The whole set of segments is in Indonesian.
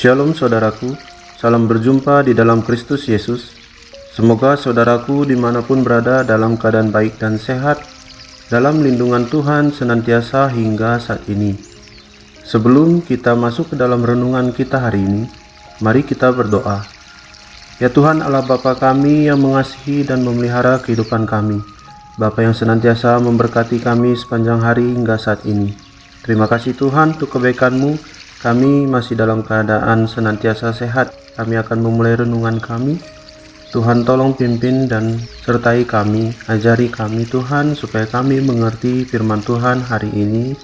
Shalom saudaraku, salam berjumpa di dalam Kristus Yesus. Semoga saudaraku dimanapun berada dalam keadaan baik dan sehat, dalam lindungan Tuhan senantiasa hingga saat ini. Sebelum kita masuk ke dalam renungan kita hari ini, mari kita berdoa. Ya Tuhan Allah Bapa kami yang mengasihi dan memelihara kehidupan kami, Bapa yang senantiasa memberkati kami sepanjang hari hingga saat ini. Terima kasih Tuhan untuk kebaikan-Mu. Kami masih dalam keadaan senantiasa sehat. Kami akan memulai renungan kami. Tuhan tolong pimpin dan sertai kami, ajari kami Tuhan supaya kami mengerti firman Tuhan hari ini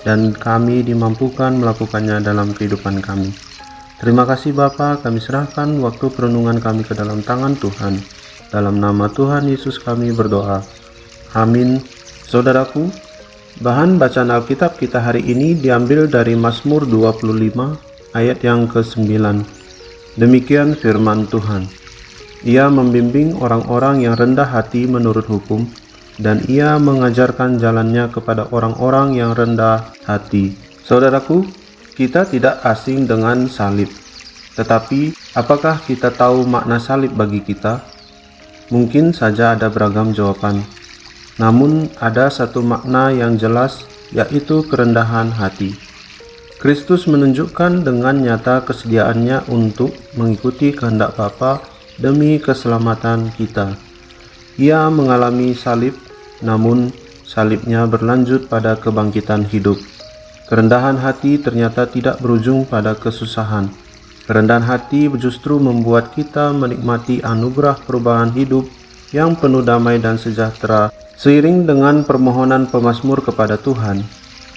dan kami dimampukan melakukannya dalam kehidupan kami. Terima kasih Bapa, kami serahkan waktu perenungan kami ke dalam tangan Tuhan. Dalam nama Tuhan Yesus kami berdoa. Amin. Saudaraku, bahan bacaan Alkitab kita hari ini diambil dari Mazmur 25 ayat yang ke-9. Demikian firman Tuhan. Ia membimbing orang-orang yang rendah hati menurut hukum, dan ia mengajarkan jalannya kepada orang-orang yang rendah hati. Saudaraku, kita tidak asing dengan salib. Tetapi, apakah kita tahu makna salib bagi kita? Mungkin saja ada beragam jawaban. Namun ada satu makna yang jelas, yaitu kerendahan hati. Kristus menunjukkan dengan nyata kesediaannya untuk mengikuti kehendak Bapa demi keselamatan kita. Ia mengalami salib, namun salibnya berlanjut pada kebangkitan hidup. Kerendahan hati ternyata tidak berujung pada kesusahan. Kerendahan hati justru membuat kita menikmati anugerah perubahan hidup yang penuh damai dan sejahtera. Seiring dengan permohonan pemazmur kepada Tuhan,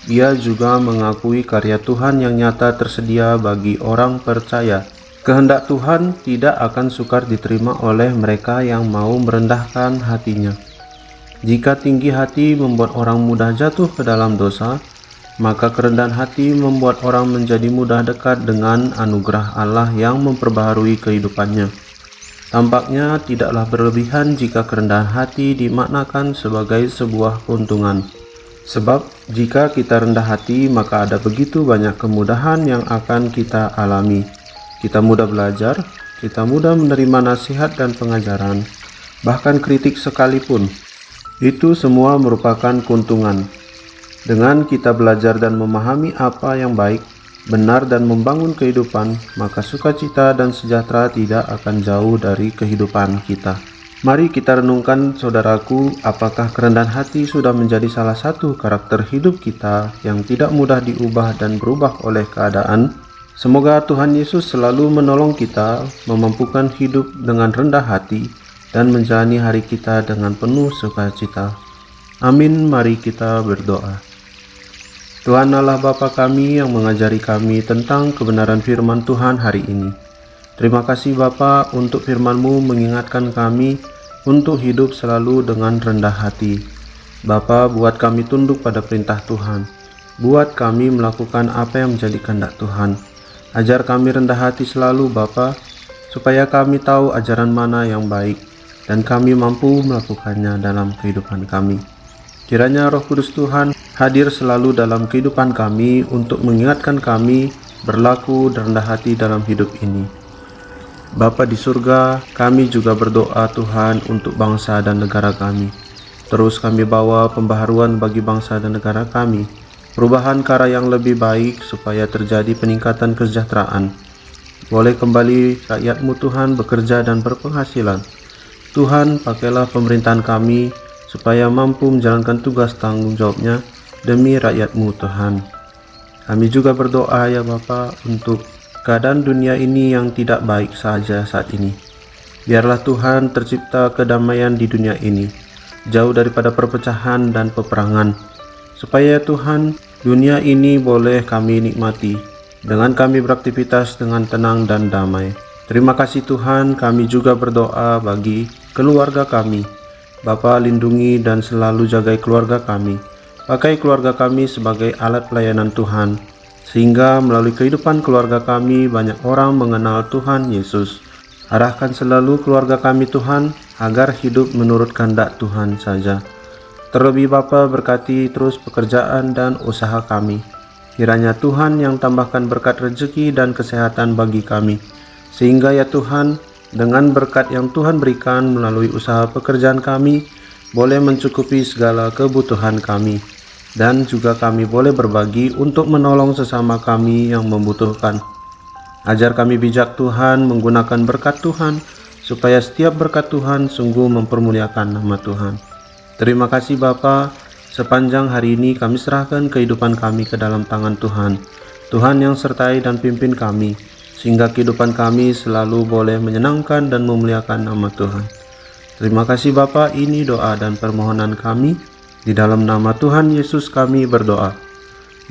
ia juga mengakui karya Tuhan yang nyata tersedia bagi orang percaya. Kehendak Tuhan tidak akan sukar diterima oleh mereka yang mau merendahkan hatinya. Jika tinggi hati membuat orang mudah jatuh ke dalam dosa, maka kerendahan hati membuat orang menjadi mudah dekat dengan anugerah Allah yang memperbaharui kehidupannya. Tampaknya tidaklah berlebihan jika kerendahan hati dimaknakan sebagai sebuah keuntungan. Sebab jika kita rendah hati, maka ada begitu banyak kemudahan yang akan kita alami. Kita mudah belajar, kita mudah menerima nasihat dan pengajaran, bahkan kritik sekalipun. Itu semua merupakan keuntungan. Dengan kita belajar dan memahami apa yang baik, benar dan membangun kehidupan, maka sukacita dan sejahtera tidak akan jauh dari kehidupan kita. Mari kita renungkan saudaraku, apakah kerendahan hati sudah menjadi salah satu karakter hidup kita yang tidak mudah diubah dan berubah oleh keadaan? Semoga Tuhan Yesus selalu menolong kita memampukan hidup dengan rendah hati dan menjalani hari kita dengan penuh sukacita. Amin. Mari kita berdoa. Tuhan Allah Bapa kami yang mengajari kami tentang kebenaran firman Tuhan hari ini. Terima kasih Bapa untuk firman-Mu mengingatkan kami untuk hidup selalu dengan rendah hati. Bapa, buat kami tunduk pada perintah Tuhan. Buat kami melakukan apa yang menjadi kehendak Tuhan. Ajar kami rendah hati selalu Bapa, supaya kami tahu ajaran mana yang baik dan kami mampu melakukannya dalam kehidupan kami. Kiranya Roh Kudus Tuhan hadir selalu dalam kehidupan kami untuk mengingatkan kami berlaku rendah hati dalam hidup ini. Bapa di surga, kami juga berdoa Tuhan untuk bangsa dan negara kami. Terus kami bawa pembaharuan bagi bangsa dan negara kami, perubahan ke arah yang lebih baik supaya terjadi peningkatan kesejahteraan. Boleh kembali rakyat-Mu Tuhan bekerja dan berpenghasilan. Tuhan, pakailah pemerintahan kami supaya mampu menjalankan tugas tanggung jawabnya demi rakyat-Mu Tuhan. Kami juga berdoa ya Bapa untuk keadaan dunia ini yang tidak baik saja saat ini. Biarlah Tuhan tercipta kedamaian di dunia ini, jauh daripada perpecahan dan peperangan, supaya Tuhan dunia ini boleh kami nikmati dengan kami beraktivitas dengan tenang dan damai. Terima kasih Tuhan, kami juga berdoa bagi keluarga kami. Bapa, lindungi dan selalu jaga keluarga kami. Pakai keluarga kami sebagai alat pelayanan Tuhan, sehingga melalui kehidupan keluarga kami banyak orang mengenal Tuhan Yesus. Arahkan selalu keluarga kami Tuhan, agar hidup menurut kehendak Tuhan saja. Terlebih Bapa, berkati terus pekerjaan dan usaha kami. Kiranya Tuhan yang tambahkan berkat rezeki dan kesehatan bagi kami, sehingga ya Tuhan, dengan berkat yang Tuhan berikan melalui usaha pekerjaan kami, boleh mencukupi segala kebutuhan kami, dan juga kami boleh berbagi untuk menolong sesama kami yang membutuhkan. Ajar kami bijak Tuhan menggunakan berkat Tuhan, supaya setiap berkat Tuhan sungguh mempermuliakan nama Tuhan. Terima kasih Bapa, sepanjang hari ini kami serahkan kehidupan kami ke dalam tangan Tuhan. Tuhan yang sertai dan pimpin kami, sehingga kehidupan kami selalu boleh menyenangkan dan memuliakan nama Tuhan. Terima kasih Bapa, ini doa dan permohonan kami. Di dalam nama Tuhan Yesus kami berdoa.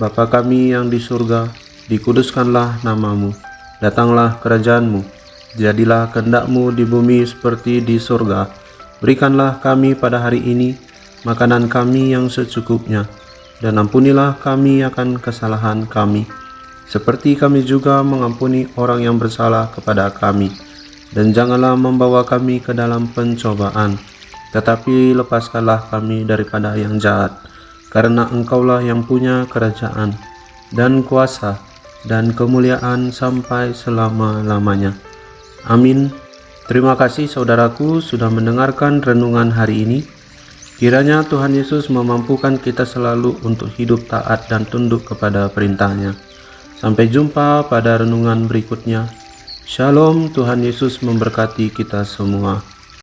Bapa kami yang di surga, dikuduskanlah namamu. Datanglah kerajaan-Mu, jadilah kehendak-Mu di bumi seperti di surga. Berikanlah kami pada hari ini makanan kami yang secukupnya, dan ampunilah kami akan kesalahan kami, seperti kami juga mengampuni orang yang bersalah kepada kami. Dan janganlah membawa kami ke dalam pencobaan, tetapi lepaskanlah kami daripada yang jahat, karena Engkaulah yang punya kerajaan, dan kuasa, dan kemuliaan sampai selama-lamanya. Amin. Terima kasih saudaraku sudah mendengarkan renungan hari ini. Kiranya Tuhan Yesus memampukan kita selalu untuk hidup taat dan tunduk kepada perintah-Nya. Sampai jumpa pada renungan berikutnya. Shalom, Tuhan Yesus memberkati kita semua.